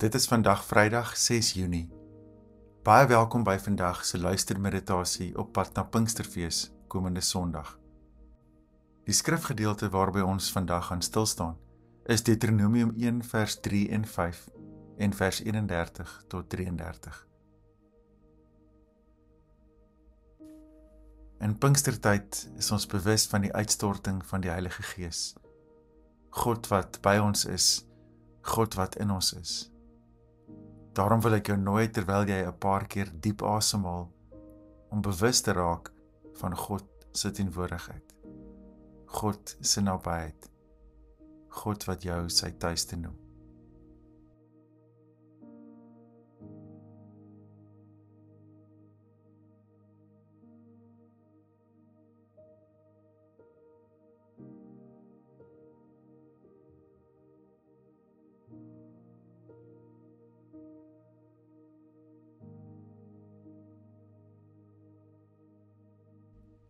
Dit is vandag Vrydag 6 Junie. Baie welkom by vandag se luistermeditasie op pad na Pinksterfees komende Sondag. Die skrifgedeelte waarby ons vandag gaan stilstaan is Deuteronomium 1 vers 3 en 5 en vers 31 tot 33. In Pinkstertyd is ons bewus van die uitstorting van die Heilige Gees. God wat by ons is, God wat in ons is. Daarom wil ek jou nooi terwyl jy 'n paar keer diep asemhaal, om bewus te raak van God se teenwoordigheid. God se nabyheid. God wat jou sy tuiste noem.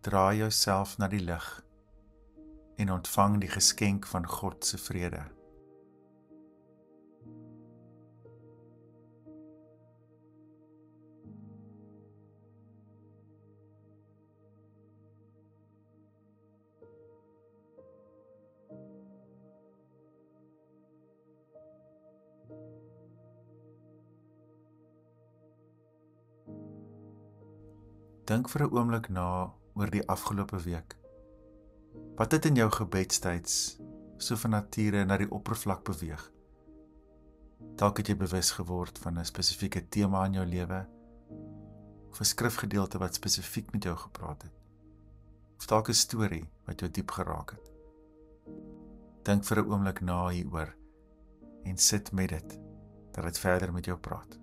Draai jouself na die lig en ontvang die geskenk van God se vrede. Dink vir 'n oomblik na oor die afgelope week. Wat het in jou gebedstyds so van nature na die oppervlak beweeg? Dalk het jy bewus geword van 'n spesifieke tema in jou lewe, of 'n skrifgedeelte wat spesifiek met jou gepraat het, of dalk 'n storie wat jou diep geraak het. Dink vir 'n oomblik na hieroor en sit met dit, dat dit verder met jou praat.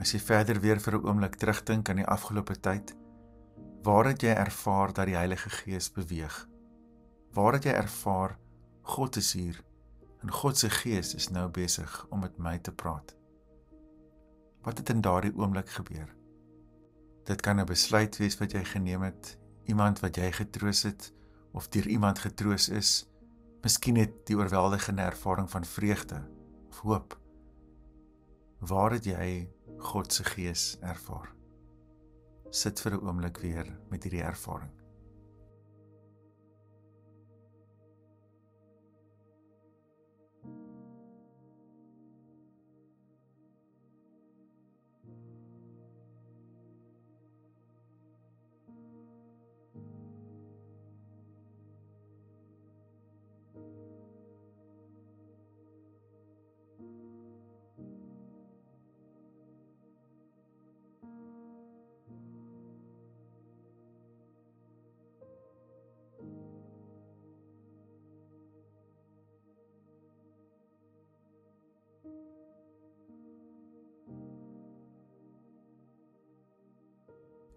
As jy verder weer vir 'n oomblik terugdink aan die afgelope tyd, waar het jy ervaar dat die Heilige Gees beweeg? Waar het jy ervaar, God is hier, en God se Gees is nou besig om met my te praat? Wat het in daardie oomblik gebeur? Dit kan 'n besluit wees wat jy geneem het, iemand wat jy getroos het, of deur iemand getroos is, miskien het die oorweldigende ervaring van vreugde, of hoop. Waar het jy God se Gees ervaar? Sit vir 'n oomblik weer met hierdie ervaring.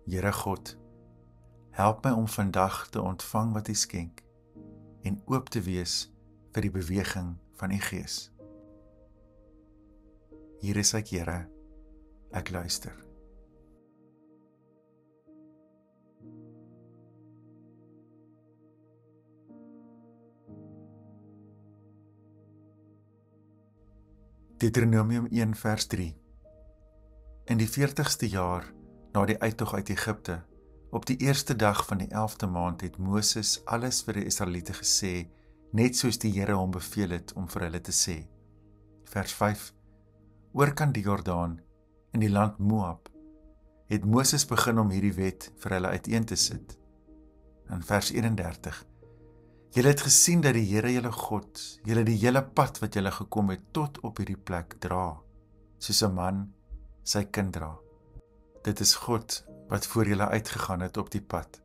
Here God, help my om vandag te ontvang wat U skenk en oop te wees vir die beweging van U Gees. Hier is ek, Here, ek luister. Deuteronomium 1 vers 3. In die 40ste jaar na die uittog uit Egipte, op die eerste dag van die 11de maand het Moses alles vir die Israeliete gesê, net soos die Here hom beveel het om vir hulle te sê. Vers 5. Oorkant die Jordaan, in die land Moab, het Moses begin om hierdie wet vir hulle uiteen te sit. In vers 31. Julle het gesien dat die Here julle God, julle die hele pad wat julle gekom het tot op hierdie plek dra, soos 'n man sy kind dra. Dit is God wat voor julle uitgegaan het op die pad,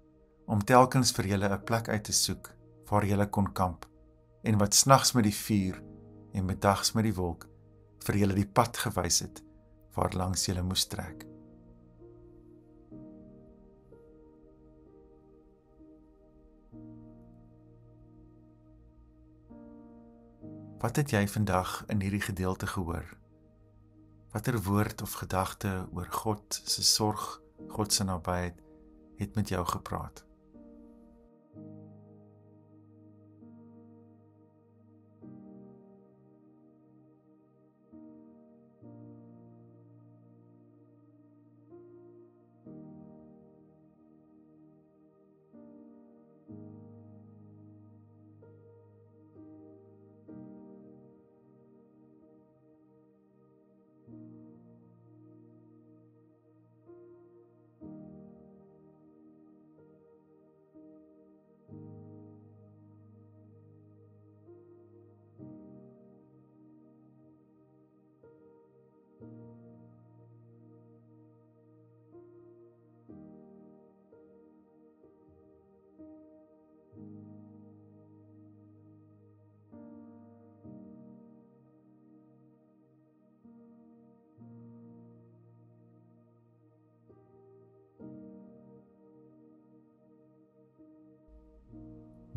om telkens vir julle 'n plek uit te soek, waar julle kon kamp, en wat snags met die vuur en bedags met die wolk, vir julle die pad gewys het, waar langs julle moes trek. Wat het jy vandag in hierdie gedeelte gehoor? Watter woord of gedagte oor God se sorg, God se nabyheid, het met jou gepraat?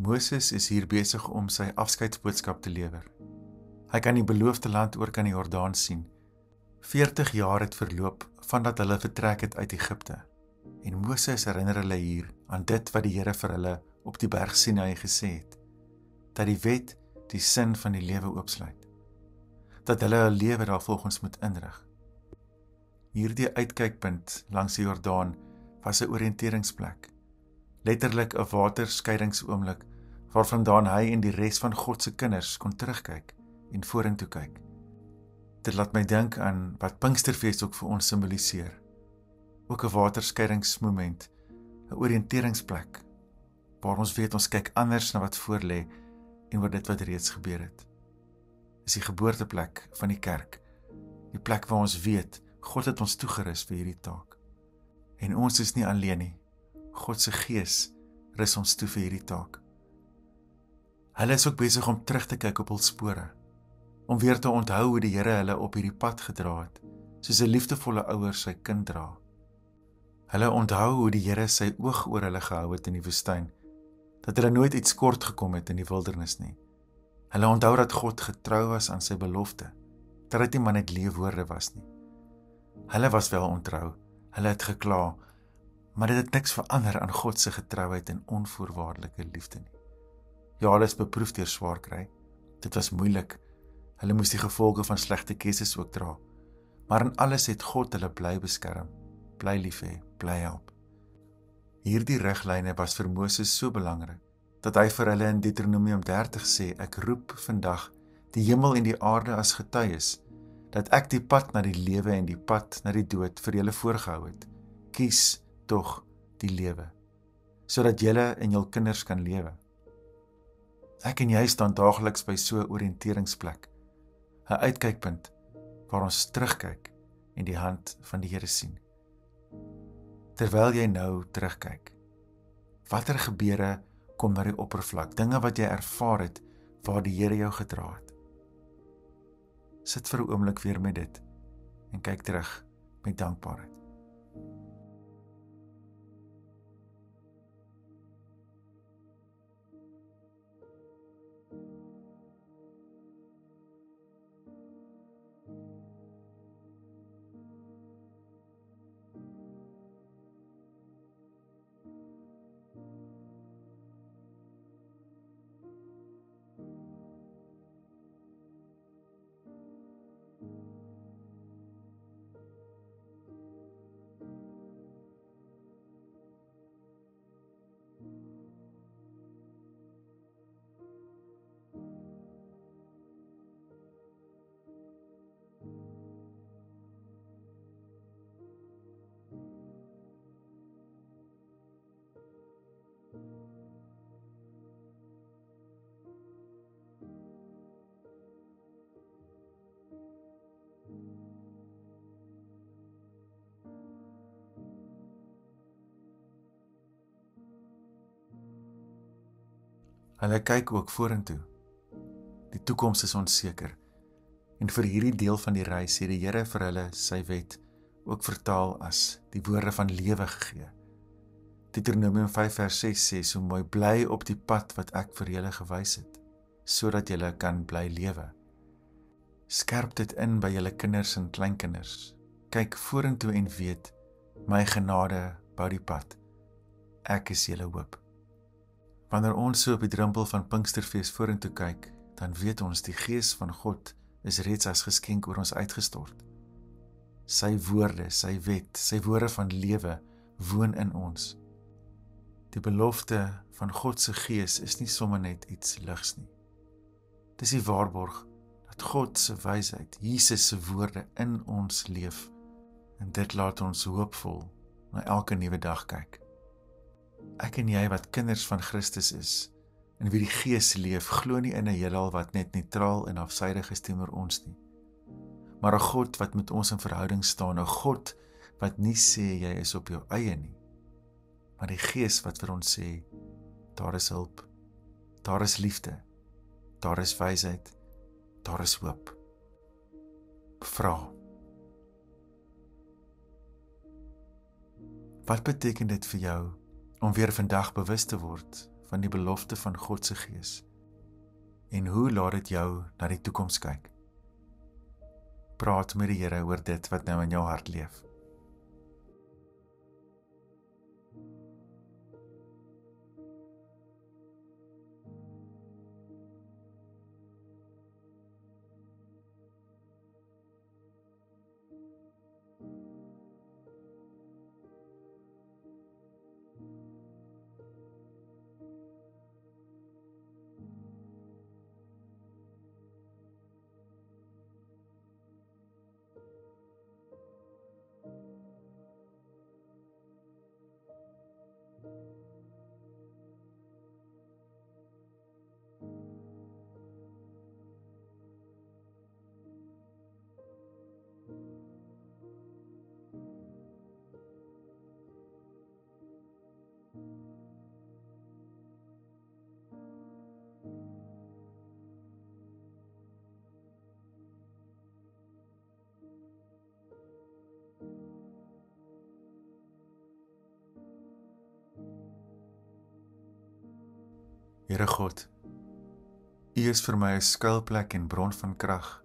Moses is hier besig om sy afskeidsboodskap te lewer. Hy kan die beloofde land oor kan die Jordaan sien. 40 jaar het verloop vandat hulle vertrek het uit Egipte. En Moses herinner hulle hier aan dit wat die Here vir hulle op die berg Sinai gesê het, dat die wet die sin van die lewe oopsluit, dat hulle hul lewe daarvolgens moet inrig. Hierdie uitkykpunt langs die Jordaan was 'n oriënteringsplek, letterlik 'n waterskeidingsoomlik waarvandaan hy en die res van God se kinders kon terugkyk en vorentoe kyk. Dit laat my dink aan wat Pinksterfees ook vir ons simboliseer. Ook 'n waterskeidingsmoment, 'n oriënteringsplek waar ons weet ons kyk anders na wat voor lê en oor dit wat reeds gebeur het. Dis die geboorteplek van die kerk, die plek waar ons weet God het ons toegerus vir hierdie taak. En ons is nie alleen nie. God se Gees rus ons toe vir hierdie taak. Hulle is ook besig om terug te kyk op hul spore, om weer te onthou hoe die Here hulle op hierdie pad gedra het, soos 'n liefdevolle ouer sy kind dra. Hulle onthou hoe die Here sy oog oor hulle gehou het in die woestyn, dat hulle nooit iets kort gekom het in die wildernis nie. Hulle onthou dat God getrou was aan sy belofte, dat dit nie maar net leefwoorde was nie. Hulle was wel ontrou, hulle het gekla, maar dit het niks verander aan God se getrouheid en onvoorwaardelike liefde nie. Ja, hulle is beproef deur swaar kry. Dit was moeilik. Hulle moes die gevolge van slegte keuses ook dra. Maar in alles het God hulle bly beskerm, bly lief hê, bly help. Hierdie riglyne was vir Moses so belangrik, dat hy vir hulle in Deuteronomium 30 sê, ek roep vandag die hemel en die aarde as getuies, dat ek die pad na die lewe en die pad na die dood vir julle voorgehou het. Kies tog die lewe, sodat julle en jul kinders kan lewe. Ek en jy staan daagliks by so 'n oriënteringsplek, 'n uitkykpunt waar ons terugkyk en die hand van die Here sien. Terwyl jy nou terugkyk, watter gebeure kom na die oppervlak, dinge wat jy ervaar het, waar die Here jou gedra het? Sit vir 'n oomblik weer met dit en kyk terug met dankbaarheid. Hulle kyk ook vorentoe. Die toekoms is onseker. En vir hierdie deel van die reis het die Here vir hulle sy wet ook vertaal as die woorde van lewe gegee. Deuteronomium 5 vers 6 sê so mooi, bly op die pad wat ek vir julle gewys het, sodat julle kan bly lewe. Skerp dit in by julle kinders en kleinkinders. Kyk vorentoe en weet, my genade bou die pad. Ek is julle hoop. Wanneer ons so op die drempel van Pinksterfees vorentoe kyk, dan weet ons die Gees van God is reeds as geskenk oor ons uitgestort. Sy woorde, sy wet, sy woorde van lewe woon in ons. Die belofte van God se Gees is nie sommer net iets ligs nie. Dis die waarborg dat God se wysheid, Jesus se woorde in ons leef, en dit laat ons hoopvol na elke nuwe dag kyk. Ek en jy wat kinders van Christus is, en wie die Gees leef, glo nie in 'n heelal wat net neutraal en afsydig is teenoor ons nie, maar 'n God wat met ons in verhouding staan, 'n God wat nie sê jy is op jou eie nie, maar die Gees wat vir ons sê, daar is hulp, daar is liefde, daar is wysheid, daar is hoop. Vra. Wat beteken dit vir jou om weer vandag bewus te word van die belofte van God se Gees? En hoe laat dit jou na die toekoms kyk? Praat met die Here oor dit wat nou in jou hart leef. Here God, U is vir my 'n skuilplek en bron van krag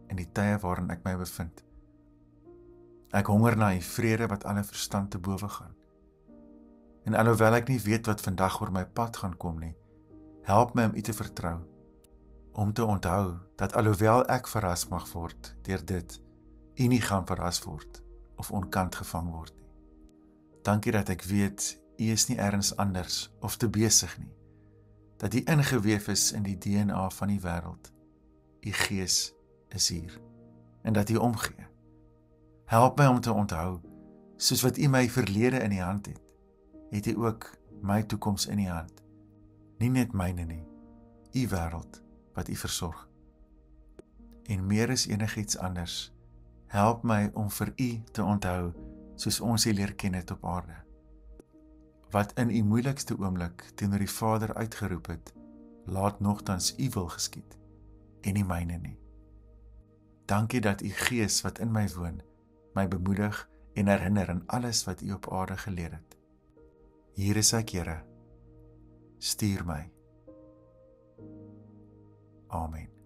in die tye waarin ek my bevind. Ek honger na U vrede wat alle verstand te bowe gaan. En alhoewel ek nie weet wat vandag oor my pad gaan kom nie, help my om U te vertrou, om te onthou dat alhoewel ek verras mag word deur dit, U nie gaan verras word of onkant gevang word nie. Dankie dat ek weet U is nie ergens anders of te besig nie, dat U ingeweef is in die DNA van die wêreld. U Gees is hier, en dat U omgee. Help my om te onthou, soos wat U my verlede in die hand het U ook my toekoms in die hand. Nie net myne nie, U wêreld wat U versorg. En meer as enigiets anders, help my om vir U te onthou, soos ons U leer ken het op aarde. Wat in U moeilikste oomblik teenoor die Vader uitgeroep het, laat nogtans U wil geskied, en nie myne nie. Dankie dat U Gees wat in my woon, my bemoedig en herinner aan alles wat U op aarde geleer het. Hier is ek, Here, stuur my. Amen.